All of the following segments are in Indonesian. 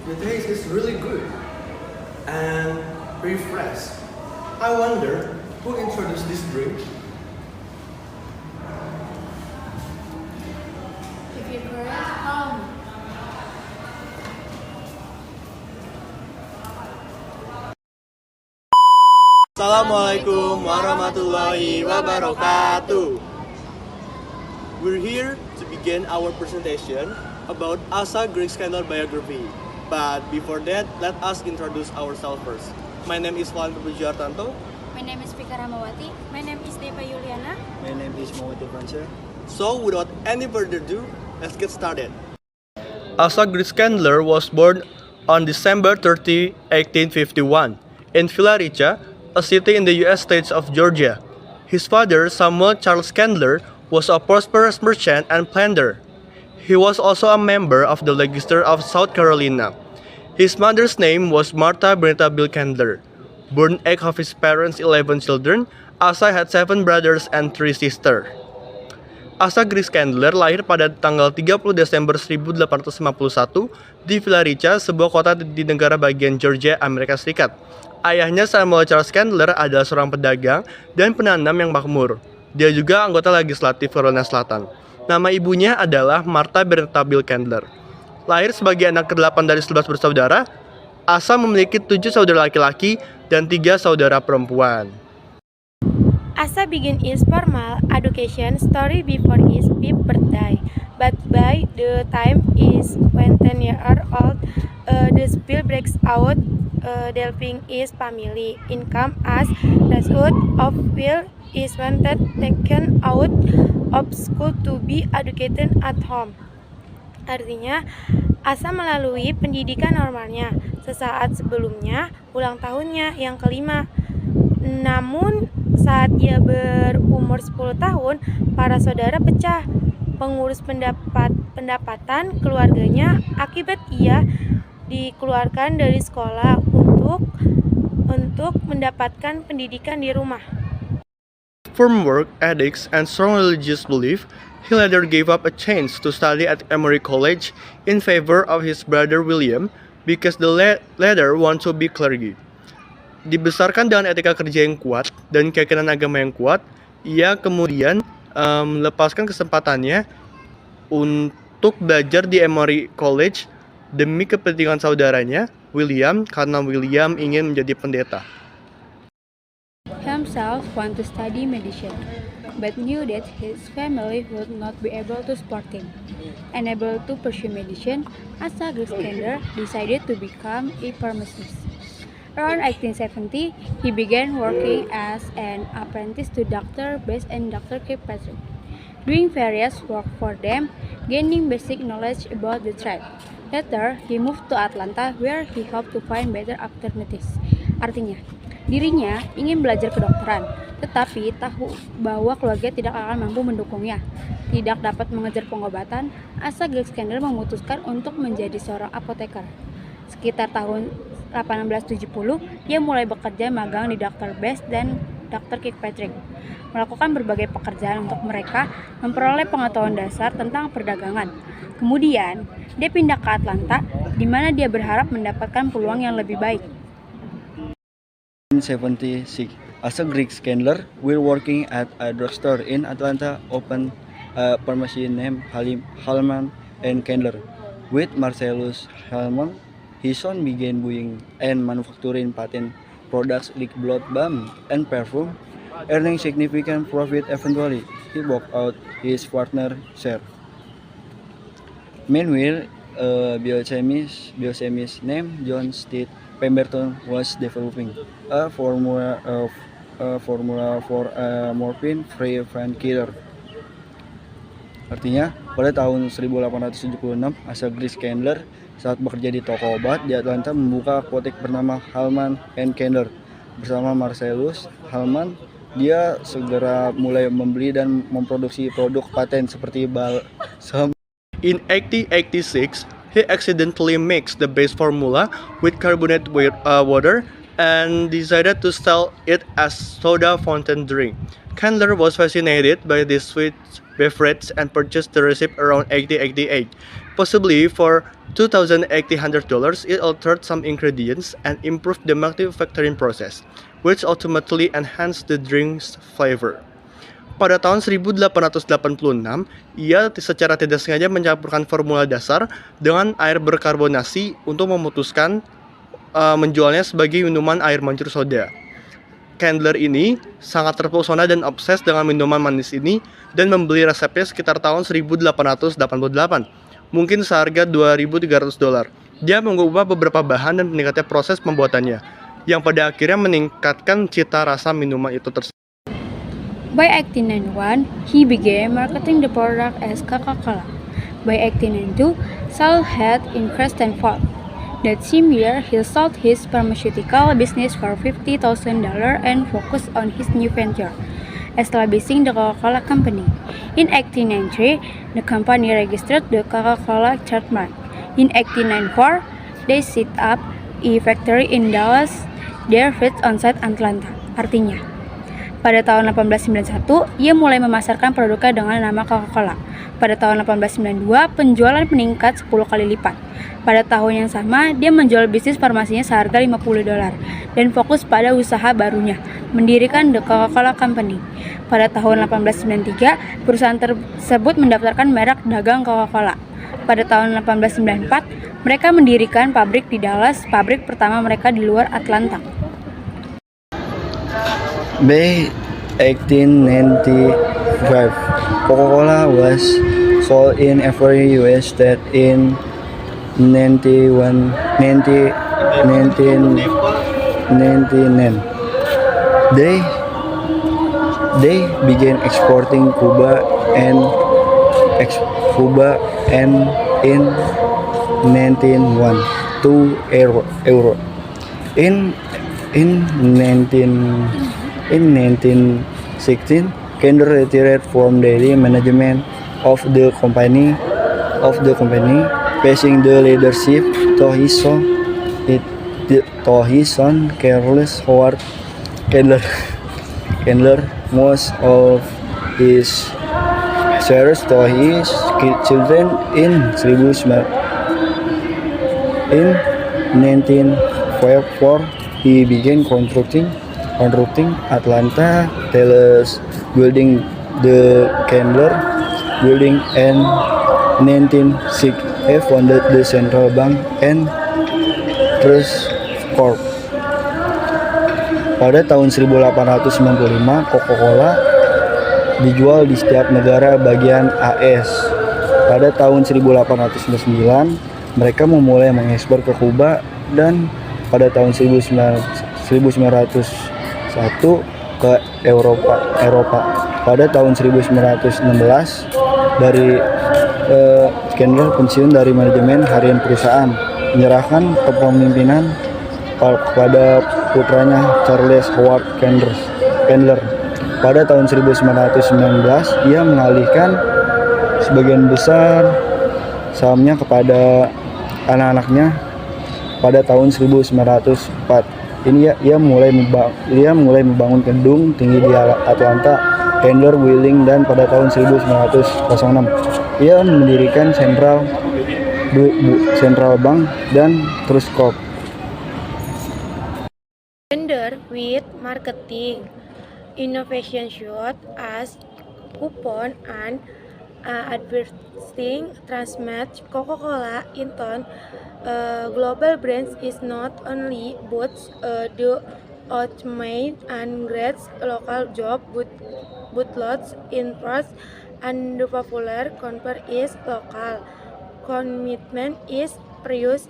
The taste is really good and very fresh. I wonder who introduced this drink. If you're correct, tell me. Assalamualaikum warahmatullahi wabarakatuh. We're here to begin our presentation about Asa Grigskandler biography. But before that, let us introduce ourselves first. My name is Valentin Pujiartanto. My name is Pika Ramawati. My name is Deva Yuliana. My name is Muhammad Irfansyah. So without any further ado, let's get started. Asa Grigskandler was born on December 30, 1851 in Villa Rica, a city in the U.S. states of Georgia. His father, Samuel Charles Candler, was a prosperous merchant and planter. He was also a member of the legislature of South Carolina. His mother's name was Martha Bernetta Bill Candler. Born eighth of his parents' 11 children, Asa had 7 brothers and 3 sisters. Asa Grigskandler lahir pada tanggal 30 Desember 1851 di Villa Rica, sebuah kota di negara bagian Georgia, Amerika Serikat. Ayahnya Samuel Charles Candler adalah seorang pedagang dan penanam yang makmur. Dia juga anggota legislatif Carolina Selatan. Nama ibunya adalah Martha Bernetta Bill Candler. Lahir sebagai anak ke-8 dari 11 bersaudara, Asa memiliki 7 saudara laki-laki dan 3 saudara perempuan. Asa began his formal education story before his 5th birthday, but by the time he is 10 years old, the spill breaks out, delving his family income as result of Will is wanted taken out of school to be educated at home. Artinya, Asa melalui pendidikan normalnya sesaat sebelumnya ulang tahunnya yang kelima. Namun, saat dia berumur 10 tahun, para saudara pecah. Pengurus pendapatan keluarganya akibat ia dikeluarkan dari sekolah untuk mendapatkan pendidikan di rumah. Firm work ethics and strong religious belief, he later gave up a chance to study at Emory College in favor of his brother William because the latter wanted to be clergy. Dibesarkan dengan etika kerja yang kuat dan keyakinan agama yang kuat, ia kemudian melepaskan kesempatannya untuk belajar di Emory College demi kepentingan saudaranya, William, karena William ingin menjadi pendeta. Himself wanted to study medicine, but knew that his family would not be able to support him. Unable to pursue medicine, Asa Grigskandler decided to become a pharmacist. Around 1870, he began working as an apprentice to Dr. Best and Dr. Kirkpatrick, doing various work for them, gaining basic knowledge about the trade. Later, he moved to Atlanta where he hoped to find better alternatives. Artinya, dirinya ingin belajar kedokteran, tetapi tahu bahwa keluarga tidak akan mampu mendukungnya. Tidak dapat mengejar pengobatan, Asa Grigskandler memutuskan untuk menjadi seorang apoteker. Sekitar tahun 1870, dia mulai bekerja magang di Dr. Best dan Dr. Kirkpatrick, melakukan berbagai pekerjaan untuk mereka memperoleh pengetahuan dasar tentang perdagangan. Kemudian, dia pindah ke Atlanta, di mana dia berharap mendapatkan peluang yang lebih baik. In 1976, Asa Grigskandler, while working at a drugstore in Atlanta, opened a pharmacy named Hallman and Candler. With Marcellus Hallman, he soon began buying and manufacturing patent products like blood balm and perfume, earning significant profit. Eventually, he bought out his partner's share. Meanwhile, a biochemist named John Stead Pemberton was developing a formula for a morphine-free painkiller. Artinya, pada tahun 1876, Asa Grigskandler saat bekerja di toko obat di Atlanta membuka apotek bernama Hallman and Candler bersama Marcellus Hallman. Dia segera mulai membeli dan memproduksi produk paten seperti balsam. In 1886, he accidentally mixed the base formula with carbonated water and decided to sell it as soda fountain drink. Candler was fascinated by this sweet beverage and purchased the recipe around 1888. Possibly for $2,800, it altered some ingredients and improved the manufacturing process, which ultimately enhanced the drink's flavor. Pada tahun 1886, ia secara tidak sengaja mencampurkan formula dasar dengan air berkarbonasi untuk memutuskan menjualnya sebagai minuman air mancur soda. Candler ini sangat terpesona dan obses dengan minuman manis ini dan membeli resepnya sekitar tahun 1888, mungkin seharga $2.300. Dia mengubah beberapa bahan dan meningkatkan proses pembuatannya, yang pada akhirnya meningkatkan cita rasa minuman itu tersebut. By 1891, he began marketing the product as Coca-Cola. By 1892, Sal had increased tenfold. That same year, he sold his pharmaceutical business for $50,000 and focused on his new venture, establishing the Coca-Cola Company. In 1893, the company registered the Coca-Cola trademark. In 1894, they set up a factory in Dallas, their first on-site Atlanta. Artinya, pada tahun 1891, ia mulai memasarkan produknya dengan nama Coca-Cola. Pada tahun 1892, penjualan meningkat 10 kali lipat. Pada tahun yang sama, dia menjual bisnis farmasinya seharga $50 dan fokus pada usaha barunya, mendirikan The Coca-Cola Company. Pada tahun 1893, perusahaan tersebut mendaftarkan merek dagang Coca-Cola. Pada tahun 1894, mereka mendirikan pabrik di Dallas, pabrik pertama mereka di luar Atlanta. By 1895, Coca-Cola was sold in every US state. In 1999, they began exporting Cuba and in 1901 to Euro. In 1916, Candler retired from daily management of the company, passing the leadership to his son Carlos Howard Candler. Candler most of his shares to his children in 1904. He began constructing Atlanta Dallas building, the Candler Building, and 1906 he founded the Central Bank and Trust Corp. Pada tahun 1895, Coca-Cola dijual di setiap negara bagian AS. Pada tahun 1899, mereka memulai mengekspor ke Kuba dan pada tahun 1901 ke Eropa. Pada tahun 1916, dari Candler pensiun dari manajemen harian perusahaan, menyerahkan kepemimpinan kepada putranya Charles Howard Candler. Pada tahun 1919, ia mengalihkan sebagian besar sahamnya kepada anak-anaknya. Pada tahun 1904, ini ia mulai membangun gedung tinggi di Atlanta, Candler Building, dan pada tahun 1906 ia mendirikan Central Bank dan Trust Corp. Candler with marketing innovation such as coupon and advertising transmit Coca-Cola into global brands is not only boosts the ultimate and great local job but lots in first and the popular convert is local commitment is prius.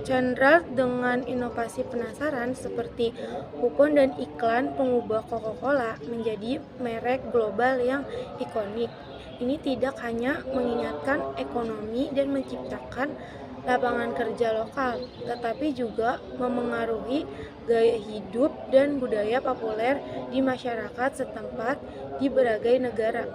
Candler dengan inovasi penasaran seperti kupon dan iklan pengubah Coca-Cola menjadi merek global yang ikonik. Ini tidak hanya mengingatkan ekonomi dan menciptakan lapangan kerja lokal, tetapi juga memengaruhi gaya hidup dan budaya populer di masyarakat setempat di berbagai negara.